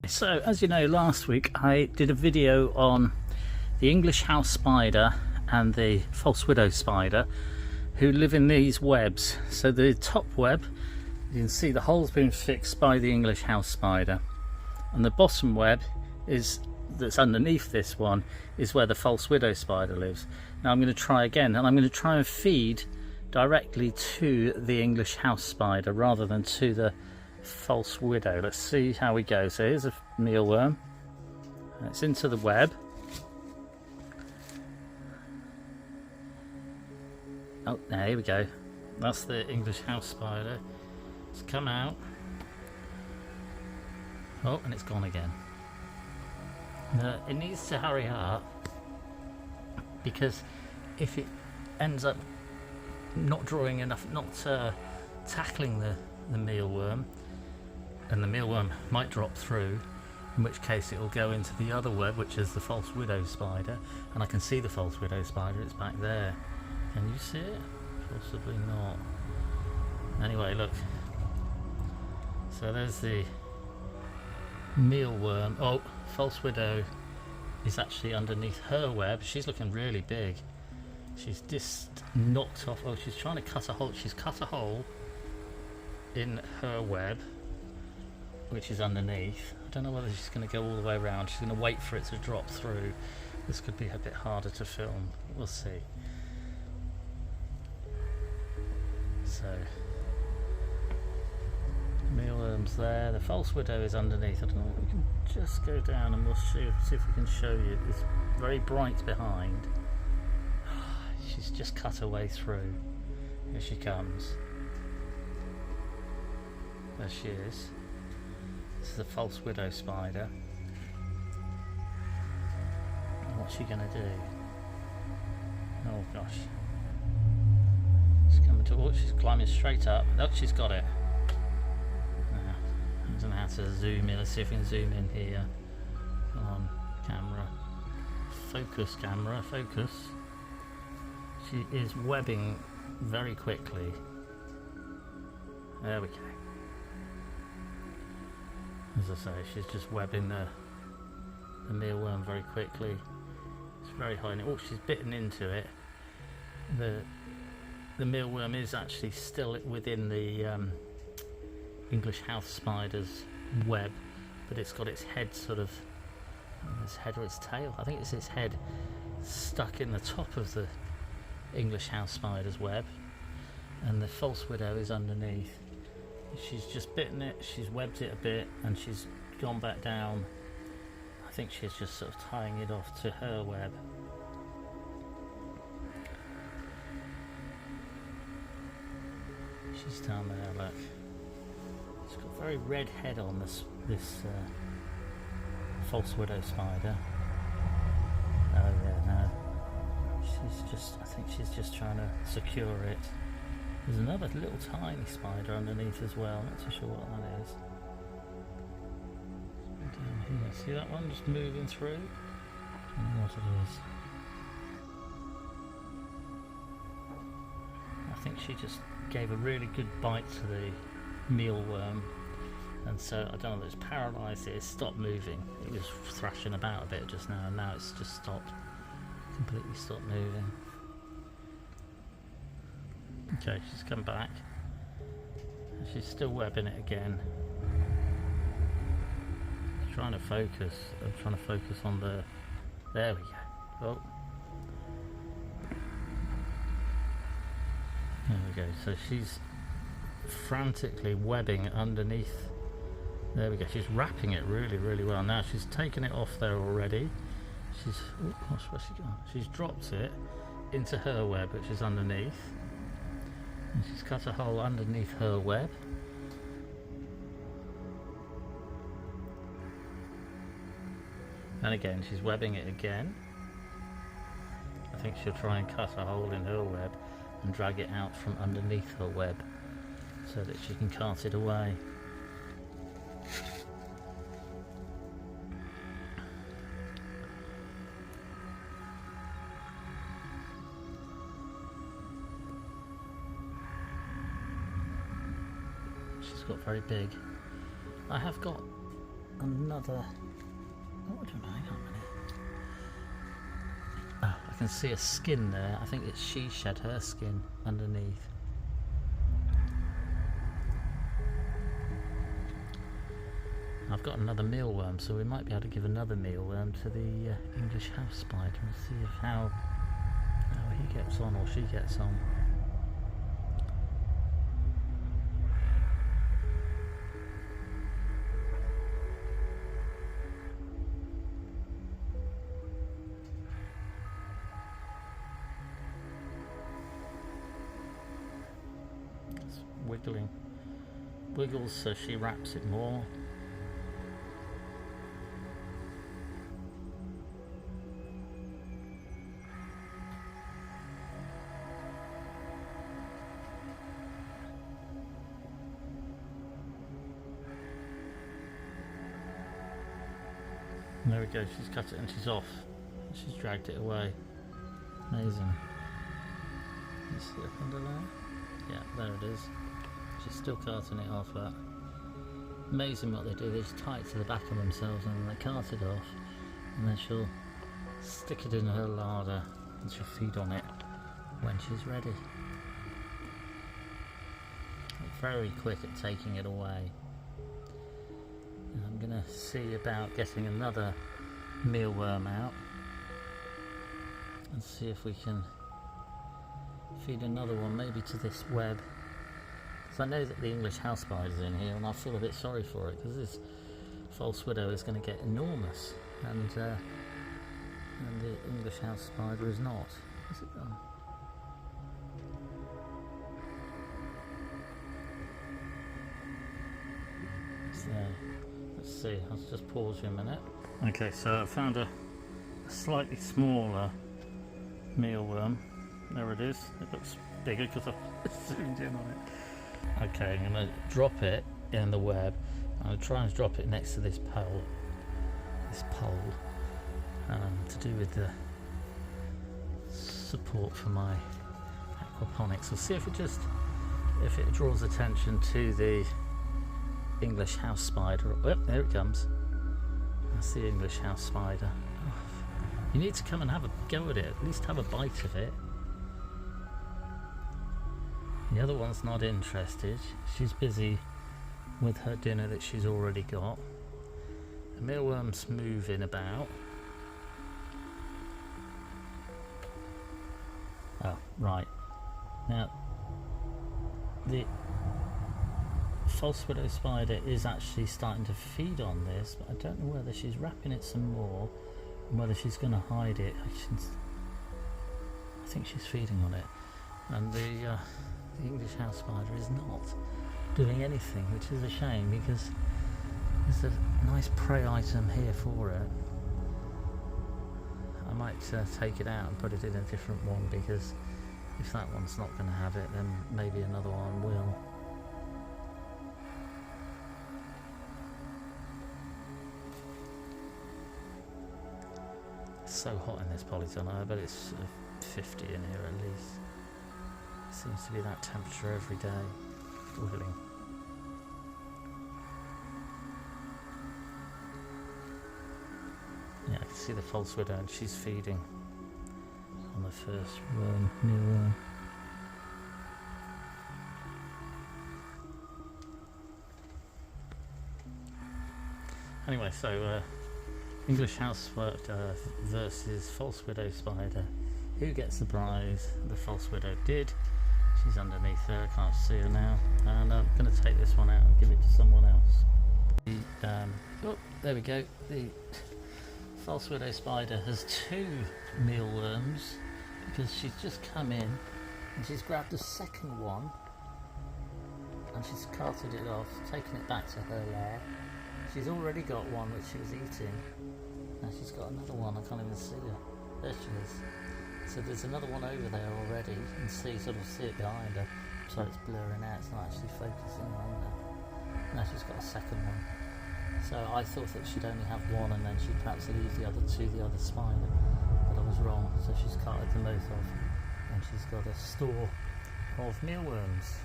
So, as you know, last week I did a video on the English house spider and the false widow spider who live in these webs. So the top web, you can see the hole's been fixed by the English house spider, and the bottom web that's underneath this one is where the false widow spider lives. Now I'm going to try again, and I'm going to try and feed directly to the English house spider rather than to the false widow. Let's see how we go. So here's a mealworm, it's into the web. Oh, there we go. That's the English house spider. It's come out. Oh, and it's gone again. It needs to hurry up, because if it ends up not drawing enough, not tackling the mealworm, and the mealworm might drop through, in which case it will go into the other web, which is the false widow spider. And I can see the false widow spider, it's back there. Can you see it? Possibly not. Anyway, look. So there's the mealworm. Oh, false widow is actually underneath her web. She's looking really big. She's just knocked off. Oh, she's trying to cut a hole. She's cut a hole in her web, which is underneath. I don't know whether she's going to go all the way around. She's going to wait for it to drop through. This could be a bit harder to film. We'll see. So, mealworm's there. The false widow is underneath. I don't know. We can just go down and we'll see if we can show you. It's very bright behind. She's just cut her way through. Here she comes. There she is. This is the false widow spider. What's she gonna do? Oh gosh. She's coming to. Oh, she's climbing straight up. Oh, she's got it. I don't know how to zoom in. Let's see if we can zoom in here. Come on, camera. Focus, camera, focus. She is webbing very quickly. There we go. As I say, she's just webbing the mealworm very quickly. It's very high. Oh, she's bitten into it. The mealworm is actually still within the English house spider's web, but it's got its head sort of, its head or its tail. I think it's its head stuck in the top of the English house spider's web, and the false widow is underneath. She's just bitten it, she's webbed it a bit, and she's gone back down. I think she's just sort of tying it off to her web. She's down there, look. She's got a very red head on this false widow spider. Oh yeah, no. I think she's just trying to secure it. There's another little tiny spider underneath as well. Not too sure what that is. Down here, see that one just moving through? I don't know what it is. I think she just gave a really good bite to the mealworm, and so I don't know, it's paralysed it. It stopped moving. It was thrashing about a bit just now, and now it's just stopped. Completely stopped moving. Okay, she's come back. She's still webbing it again. I'm trying to focus. I'm trying to focus on the. There we go. Oh. There we go. So she's frantically webbing underneath. There we go. She's wrapping it really, really well. Now she's taken it off there already. She's. Oh gosh, where's she gone? She's dropped it into her web, which is underneath. And she's cut a hole underneath her web. And again, she's webbing it again. I think she'll try and cut a hole in her web and drag it out from underneath her web so that she can cart it away. Got very big. I have got another. Oh, I don't know. Hang on a minute. Oh, I can see a skin there. I think it's she shed her skin underneath. I've got another mealworm, so we might be able to give another mealworm to the English house spider and see if how he gets on or she gets on. It's wiggling. Wiggles so she wraps it more. There we go, she's cut it and she's off. She's dragged it away. Amazing. You see up under there? Yeah, there it is. She's still carting it off that. Amazing what they do, they just tie it to the back of themselves and then they cart it off. And then she'll stick it in her larder and she'll feed on it when she's ready. Very quick at taking it away. I'm going to see about getting another mealworm out and see if we can feed another one maybe to this web, because I know that the English house spider is in here and I feel a bit sorry for it because this false widow is going to get enormous and the English house spider is not. Is it gone? It's there. Let's see, I'll just pause for a minute. Okay, so I found a slightly smaller mealworm. There it is. It looks bigger because I've zoomed in on it. Okay, I'm going to drop it in the web. I'm going to try and drop it next to this pole. To do with the support for my aquaponics. We'll see if it draws attention to the English house spider. Oh, there it comes. That's the English house spider. Oh, you need to come and have a go at it, at least have a bite of it. The other one's not interested. She's busy with her dinner that she's already got. The mealworm's moving about. Oh, right. Now, the false widow spider is actually starting to feed on this, but I don't know whether she's wrapping it some more and whether she's going to hide it. I think she's feeding on it, and the English house spider is not doing anything, which is a shame because there's a nice prey item here for it. I might take it out and put it in a different one, because if that one's not going to have it, then maybe another one will. It's so hot in this polytunnel. I bet it's 50 in here at least. It seems to be that temperature every day. Wiggling. Yeah, I can see the false widow and she's feeding on the first worm, mealworm. Anyway, so English house spider versus false widow spider. Who gets the prize? The false widow did. She's underneath there, I can't see her now. And I'm going to take this one out and give it to someone else. Oh, there we go. The false widow spider has 2 mealworms because she's just come in and she's grabbed a second one and she's carted it off, taken it back to her lair. She's already got one that she was eating. Now she's got another one, I can't even see her. There she is. So there's another one over there already. You can see it behind her. So it's blurring out, it's not actually focusing on her. Now she's got a second one. So I thought that she'd only have one and then she'd perhaps leave the other to the other spider. But I was wrong, so she's carted them both off. And she's got a store of mealworms.